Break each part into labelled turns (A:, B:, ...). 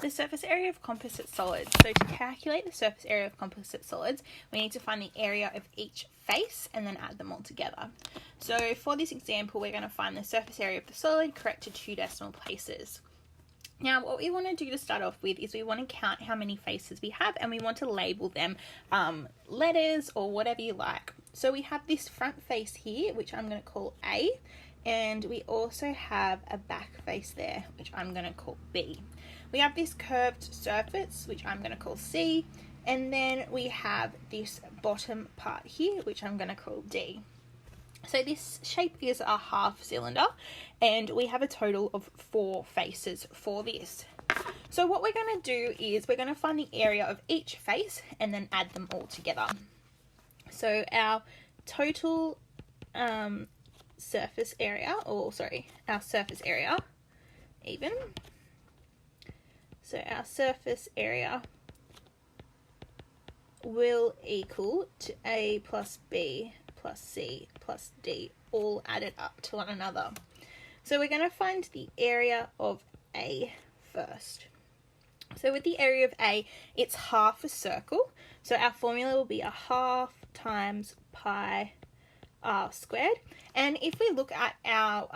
A: The surface area of composite solids. So to calculate the surface area of composite solids, we need to find the area of each face and then add them all together. So for this example, we're going to find the surface area of the solid correct to 2 decimal places. Now, what we want to do to start off with is we want to count how many faces we have, and we want to label them letters or whatever you like. So we have this front face here, which I'm going to call A, and we also have a back face there, which I'm going to call B. We have this curved surface, which I'm going to call C, and then we have this bottom part here, which I'm going to call D. So this shape is a half cylinder, and we have a total of 4 faces for this. So what we're going to do is we're going to find the area of each face and then add them all together. So our total surface area, our surface area even. So our surface area will equal to A plus B plus C plus D, all added up to one another. So we're going to find the area of A first. So with the area of A, it's half a circle. So our formula will be a half times pi r squared. And if we look at our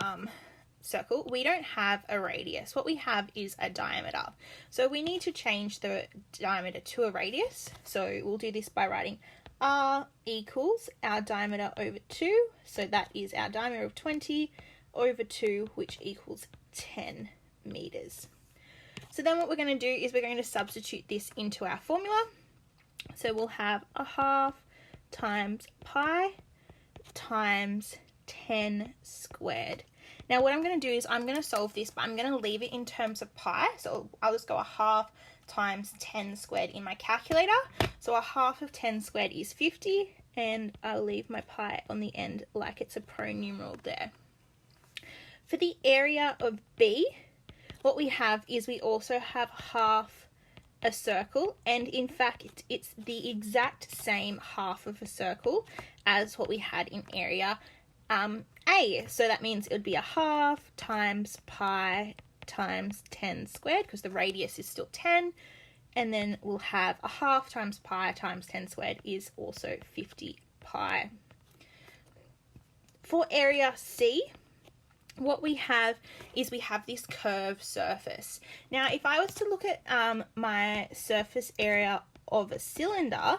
A: circle, we don't have a radius. What we have is a diameter. So we need to change the diameter to a radius. So we'll do this by writing r equals our diameter over 2. So that is our diameter of 20 over 2, which equals 10 meters. So then what we're going to do is we're going to substitute this into our formula. So we'll have a half times pi times 10 squared. Now what I'm going to do is I'm going to solve this, but I'm going to leave it in terms of pi. So I'll just go a half times 10 squared in my calculator. So a half of 10 squared is 50, and I'll leave my pi on the end like it's a pronumeral there. For the area of B, what we have is we also have half a circle, and in fact it's the exact same half of a circle as what we had in area A. So that means it would be a half times pi times 10 squared, because the radius is still 10, and then we'll have a half times pi times 10 squared is also 50 pi. For area C, what we have is we have this curved surface. Now if I was to look at my surface area of a cylinder,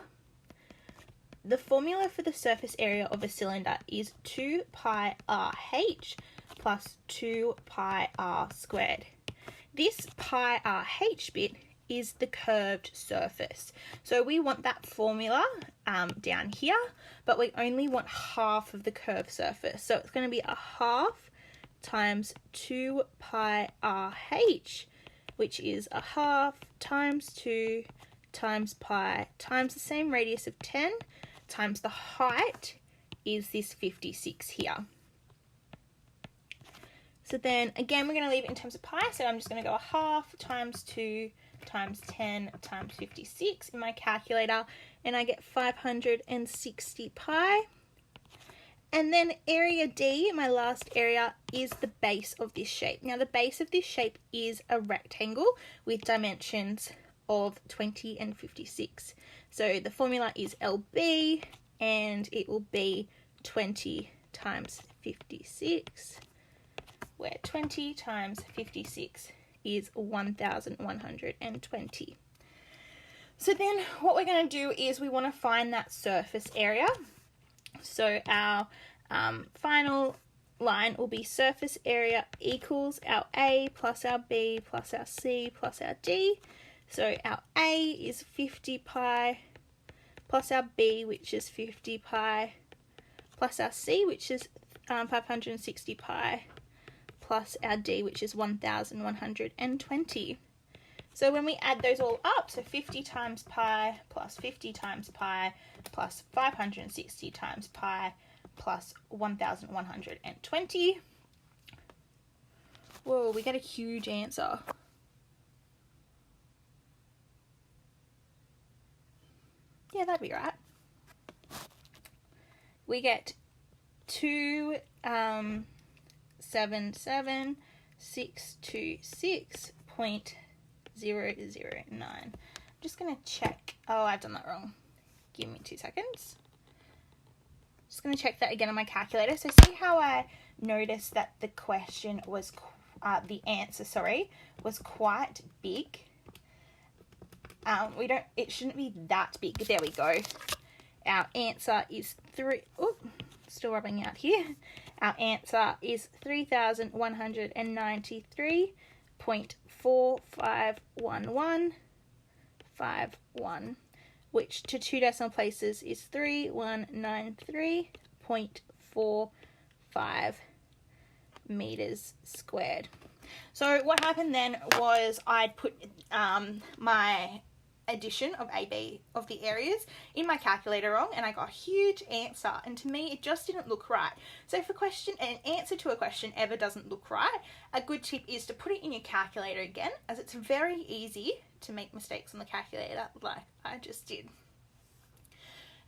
A: the formula for the surface area of a cylinder is 2 pi RH plus 2 pi r squared. This pi RH bit is the curved surface. So we want that formula down here, but we only want half of the curved surface. So it's going to be a half times 2 pi RH, which is a half times 2 times pi times the same radius of 10 times the height is this 56 here. So then again, we're going to leave it in terms of pi, so I'm just going to go a half times 2 times 10 times 56 in my calculator, and I get 560 pi. And then area D, my last area, is the base of this shape. Now the base of this shape is a rectangle with dimensions of 20 and 56. So the formula is LB, and it will be 20 times 56, where 20 times 56 is 1,120. So then what we're going to do is we want to find that surface area. So our final line will be surface area equals our A plus our B plus our C plus our D. So our A is 50 pi plus our B, which is 50 pi, plus our C, which is 560 pi, plus our D, which is 1,120. So when we add those all up, so 50 times pi plus 50 times pi plus 560 times pi plus 1,120, whoa, we get a huge answer. Yeah, that'd be right. We get 277,626.7 I'm just going to check. Oh, I've done that wrong. Give me 2 seconds. Just going to check that again on my calculator. So see how I noticed that the question was, the answer, sorry, was quite big. It shouldn't be that big. There we go. Our answer is still rubbing out here. Our answer is 3,193.451151, which to 2 decimal places is 3193.45 meters squared. So what happened then was I'd put my addition of AB of the areas in my calculator wrong, and I got a huge answer, and to me it just didn't look right. So if an answer to a question ever doesn't look right, a good tip is to put it in your calculator again, as it's very easy to make mistakes on the calculator like I just did.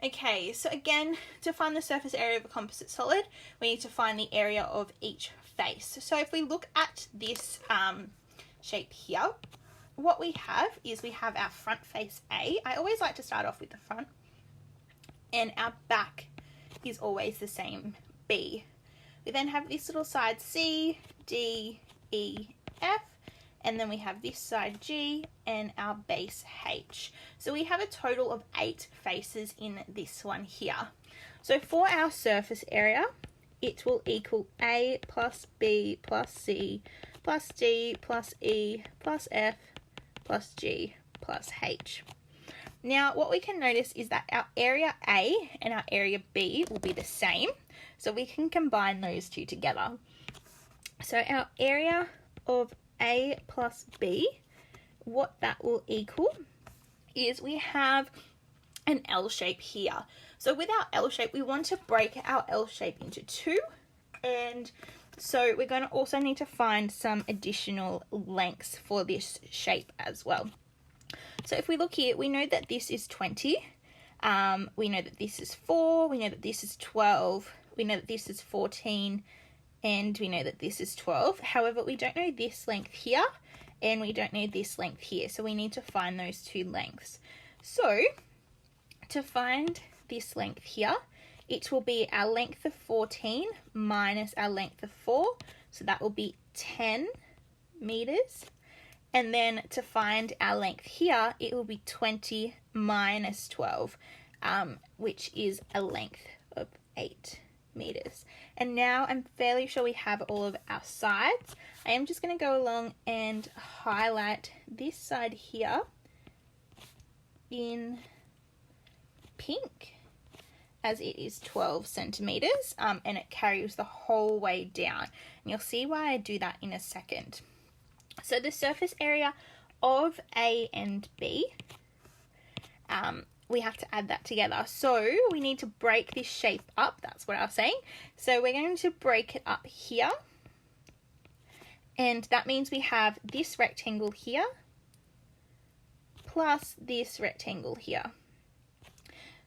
A: Okay, so again, to find the surface area of a composite solid, we need to find the area of each face. So if we look at this shape here, what we have is we have our front face A. I always like to start off with the front. And our back is always the same, B. We then have this little side C, D, E, F. And then we have this side G and our base H. So we have a total of 8 faces in this one here. So for our surface area, it will equal A plus B plus C plus D plus E plus F plus G plus H. Now what we can notice is that our area A and our area B will be the same, so we can combine those two together. So our area of A plus B, what that will equal is we have an L shape here. So with our L shape, we want to break our L shape into 2, and so we're going to also need to find some additional lengths for this shape as well. So if we look here, we know that this is 20, we know that this is 4, we know that this is 12, we know that this is 14, and we know that this is 12. However, we don't know this length here, and we don't know this length here, so we need to find those 2 lengths. So to find this length here, it will be our length of 14 minus our length of 4, so that will be 10 meters. And then to find our length here, it will be 20 minus 12, which is a length of 8 meters. And now I'm fairly sure we have all of our sides. I am just going to go along and highlight this side here in pink, as it is 12 centimeters, and it carries the whole way down. And you'll see why I do that in a second. So the surface area of A and B, we have to add that together. So we need to break this shape up. That's what I was saying. So we're going to break it up here. And that means we have this rectangle here plus this rectangle here.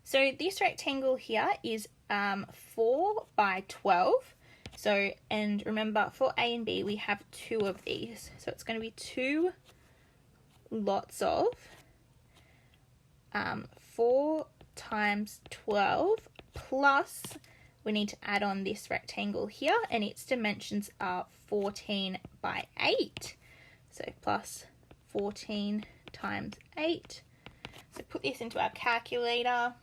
A: So this rectangle here is 4 by 12. So, and remember, for A and B, we have 2 of these. So it's going to be 2 lots of 4 times 12 plus, we need to add on this rectangle here, and its dimensions are 14 by 8. So plus 14 times 8. So put this into our calculator.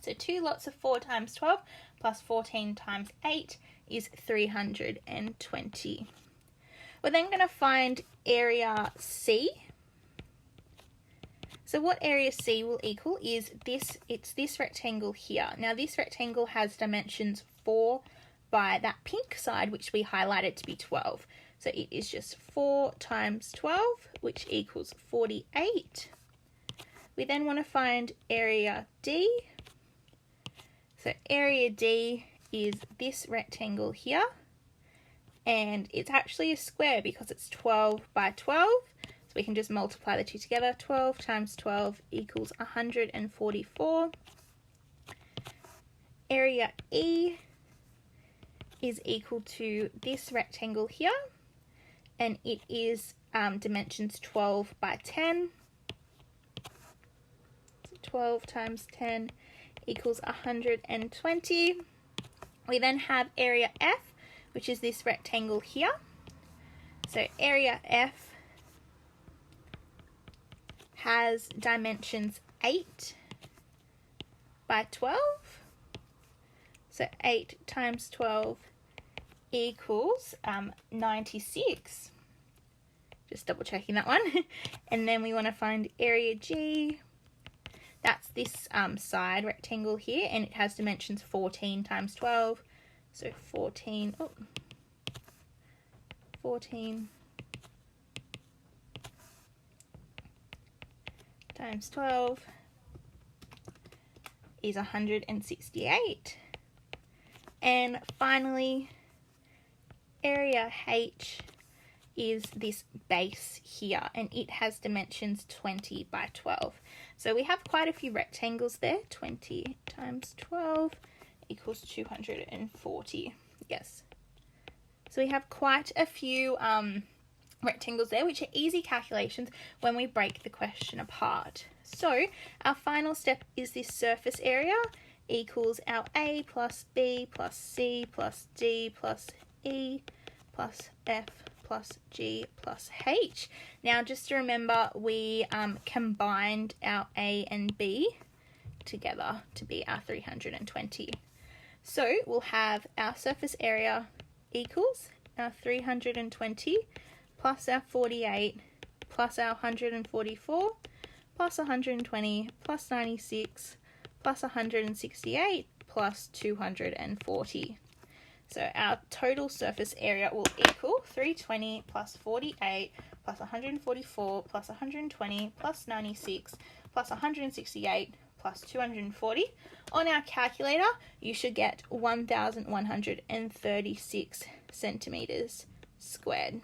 A: So 2 lots of 4 times 12 plus 14 times 8 is 320. We're then going to find area C. So what area C will equal is this, it's this rectangle here. Now this rectangle has dimensions 4 by that pink side, which we highlighted to be 12. So it is just 4 times 12, which equals 48. We then want to find area D. So area D is this rectangle here, and it's actually a square because it's 12 by 12. So we can just multiply the two together. 12 times 12 equals 144. Area E is equal to this rectangle here, and it is dimensions 12 by 10. So 12 times 10 equals 120. We then have area F, which is this rectangle here. So area F has dimensions 8 by 12. So 8 times 12 equals 96. Just double checking that one. And then we want to find area G. That's this side rectangle here, and it has dimensions 14 times 12. So 14 times 12 is 168. And finally, area H is this base here, and it has dimensions 20 by 12. So we have quite a few rectangles there. 20 times 12 equals 240. Yes. So we have quite a few rectangles there, which are easy calculations when we break the question apart. So our final step is this surface area equals our A plus B plus C plus D plus E plus F plus G plus H. Now just to remember, we combined our A and B together to be our 320. So we'll have our surface area equals our 320 plus our 48 plus our 144 plus 120 plus 96 plus 168 plus 240. So our total surface area will equal 320 plus 48 plus 144 plus 120 plus 96 plus 168 plus 240. On our calculator, you should get 1,136 centimeters squared.